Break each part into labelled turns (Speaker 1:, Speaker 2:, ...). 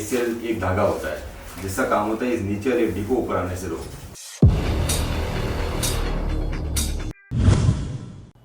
Speaker 1: ACL एक धागा होता है जिसका काम होता है इस नीचे वाली हड्डी को ऊपर आने से रोकना।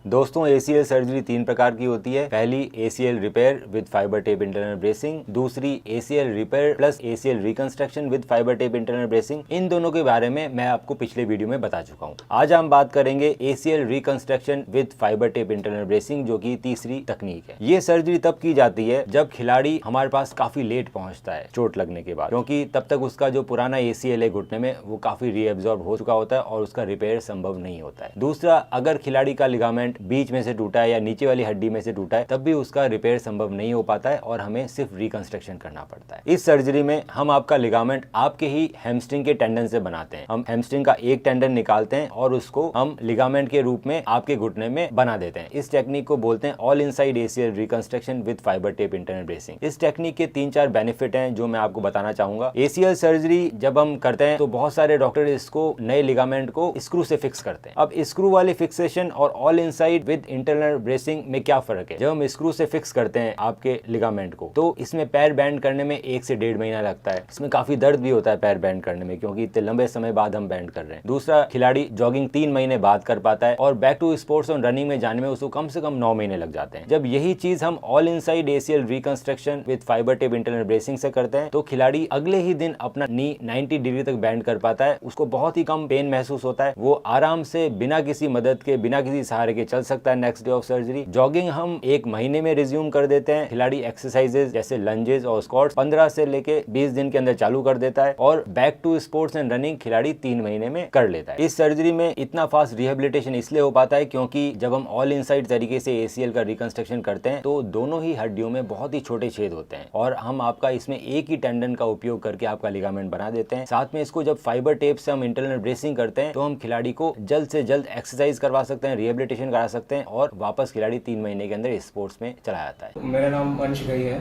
Speaker 2: दोस्तों ACL सर्जरी 3 प्रकार की होती है। पहली ACL repair with fibre tape internal bracing, दूसरी ACL repair plus ACL reconstruction with fibre tape internal bracing. इन दोनों के बारे में मैं आपको पिछले वीडियो में बता चुका हूं। आज हम बात करेंगे ACL reconstruction with fibre tape internal bracing, जो कि तीसरी तकनीक है। ये सर्जरी तब की जाती है जब खिलाड़ी हमारे पास काफी लेट पहुंचता है चोट लगने के बाद, क्योंकि तब तक उसका जो पुराना ACL है घुटने में वो काफी रीएब्जॉर्ब हो चुका होता है और उसका रिपेयर संभव नहीं होता है। दूसरा, अगर खिलाड़ी का लिगामेंट बीच में से टूटा है या नीचे वाली हड्डी में से टूटा है, तब भी उसका रिपेयर संभव नहीं हो पाता है और हमें सिर्फ रिकंस्ट्रक्शन करना पड़ता है। इस सर्जरी में हम आपका लिगामेंट आपके ही हैमस्ट्रिंग के टेंडन से बनाते हैं। हम हैमस्ट्रिंग का एक टेंडन निकालते हैं और उसको हम लिगामेंट के रूप में आपके घुटने में बना देते हैं। इस टेक्निक को बोलते हैं all inside ACL reconstruction with fibre tape internal bracing. इस टेक्निक के 3-4 बेनिफिट हैं जो मैं आपको बताना चाहूंगा। ACL सर्जरी जब हम करते हैं तो बहुत सारे डॉक्टर इसको नए लिगामेंट को स्क्रू से फिक्स करते हैं। अब स्क्रू वाली फिक्सेशन और all inside with internal bracing में क्या फर्क है? जब हम स्क्रू से फिक्स करते हैं आपके लिगामेंट को तो इसमें पैर बैंड करने में 1 से 1.5 महीना लगता है। इसमें काफी दर्द भी होता है पैर बैंड करने में, क्योंकि इतने लंबे समय बाद हम बैंड कर रहे हैं। दूसरा, खिलाड़ी जॉगिंग 3 महीने बाद कर पाता है और बैक टू स्पोर्ट्स और रनिंग में जाने में उसको कम से कम 9 महीने लग जाते हैं। जब यही चीज हम all inside ACL reconstruction with fibre tape internal bracing से करते हैं तो खिलाड़ी अगले ही दिन अपना नी 90 डिग्री तक बैंड कर पाता है। उसको बहुत ही कम पेन महसूस होता है। वो आराम से बिना किसी मदद के, बिना किसी सहारे के चल सकता है next day of surgery. Jogging हम 1 महीने में रिज्यूम कर देते हैं। खिलाड़ी एक्सरसाइजेज जैसे लंजेस और स्क्वाट्स 15 से लेके 20 दिन के अंदर चालू कर देता है और back to sports and running खिलाड़ी 3 महीने में कर लेता है। इस सर्जरी में इतना फास्ट रिहेबिलिटेशन इसलिए हो पाता है क्योंकि जब हम ऑल इनसाइड तरीके से ACL का रिकंस्ट्रक्शन करते हैं तो दोनों ही हड्डियों में बहुत ही छोटे छेद होते हैं और हम आपका इसमें एक ही टेंडन का उपयोग करके आपका लिगामेंट बना देते हैं। साथ में इसको जब फाइबर टेप से हम इंटरनल ब्रेसिंग करते हैं तो हम खिलाड़ी को जल्द से जल्द एक्सरसाइज करवा सकते हैं, रिहेबिलिटेशन करा सकते हैं और वापस खिलाड़ी 3 महीने के अंदर स्पोर्ट्स में चला जाता है।
Speaker 3: मेरा नाम अंश गई है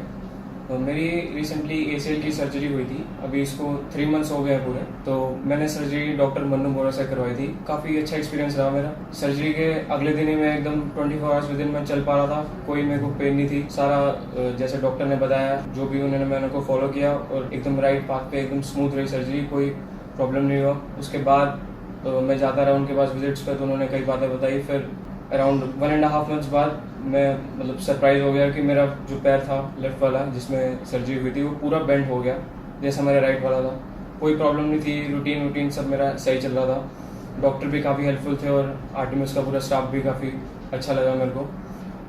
Speaker 3: और मेरी रिसेंटली ACL की सर्जरी हुई थी। अभी इसको 3 मंथ्स हो गए पूरे। तो मैंने सर्जरी डॉक्टर मन्नू बोरा से करवाई थी। काफ़ी अच्छा एक्सपीरियंस रहा मेरा। सर्जरी के अगले दिन ही मैं एकदम 24 आवर्स विद इन मैं चल पा रहा था। कोई मेरे को पेन नहीं थी। सारा जैसे डॉक्टर ने बताया जो भी उन्होंने मैंने को फॉलो किया और एकदम राइट पाथ पे एकदम स्मूथ रही सर्जरी, कोई प्रॉब्लम नहीं हुआ। उसके बाद मैं जाता रहा उनके पास विजिट्स पे, तो उन्होंने कई बातें बताई। फिर अराउंड 1.5 मंथ्स बाद मैं मतलब सरप्राइज हो गया कि मेरा जो पैर था लेफ्ट वाला जिसमें सर्जरी हुई थी वो पूरा बेंड हो गया जैसा मेरा राइट वाला था। कोई प्रॉब्लम नहीं थी, रूटीन सब मेरा सही चल रहा था। डॉक्टर भी काफ़ी हेल्पफुल थे और आर्टिमिस का पूरा स्टाफ भी काफ़ी अच्छा लगा मेरे को।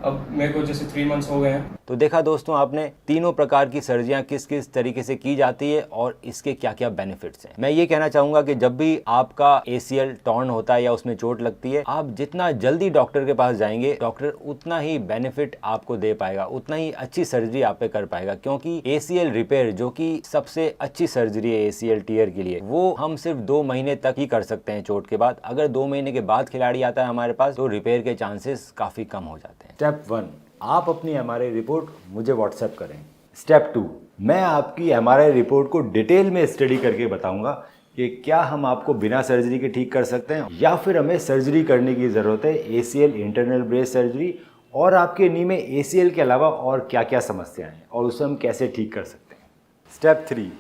Speaker 3: अब मेरे को जैसे 3 मंथ्स हो गए हैं।
Speaker 2: तो देखा दोस्तों आपने तीनों प्रकार की सर्जरियां किस किस तरीके से की जाती है और इसके क्या क्या बेनिफिट्स हैं। मैं ये कहना चाहूंगा कि जब भी आपका ACL टॉर्न होता है या उसमें चोट लगती है, आप जितना जल्दी डॉक्टर के पास जाएंगे, डॉक्टर उतना ही बेनिफिट आपको दे पाएगा, उतना ही अच्छी सर्जरी आप पे कर पाएगा। क्योंकि ACL रिपेयर जो कि सबसे अच्छी सर्जरी है ACL टीयर के लिए, वो हम सिर्फ 2 महीने तक ही कर सकते हैं चोट के बाद। अगर 2 महीने के बाद खिलाड़ी आता है हमारे पास तो रिपेयर के चांसेस काफी कम हो जाते हैं। स्टेप 1, आप अपनी MRI रिपोर्ट मुझे व्हाट्सएप करें। स्टेप 2, मैं आपकी MRI रिपोर्ट को डिटेल में स्टडी करके बताऊंगा कि क्या हम आपको बिना सर्जरी के ठीक कर सकते हैं या फिर हमें सर्जरी करने की ज़रूरत है, ACL इंटरनल ब्रेस सर्जरी, और आपके नी में ACL के अलावा और क्या क्या समस्याएं हैं और उसे हम कैसे ठीक कर सकते हैं। स्टेप 3,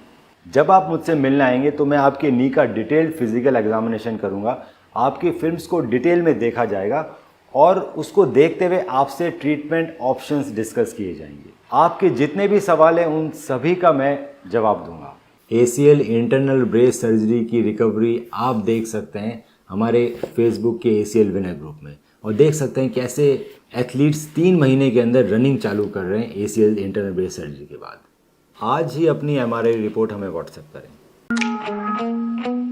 Speaker 2: जब आप मुझसे मिलने आएंगे तो मैं आपके नी का डिटेल्ड फिजिकल एग्जामिनेशन करूँगा। आपकी फिल्म्स को डिटेल में देखा जाएगा और उसको देखते हुए आपसे ट्रीटमेंट ऑप्शंस डिस्कस किए जाएंगे। आपके जितने भी सवाल हैं उन सभी का मैं जवाब दूंगा। ACL इंटरनल ब्रेस सर्जरी की रिकवरी आप देख सकते हैं हमारे फेसबुक के ACL विनर ग्रुप में और देख सकते हैं कैसे एथलीट्स 3 महीने के अंदर रनिंग चालू कर रहे हैं ACL इंटरनल ब्रेस सर्जरी के बाद। आज ही अपनी MRI रिपोर्ट हमें व्हाट्सएप करें।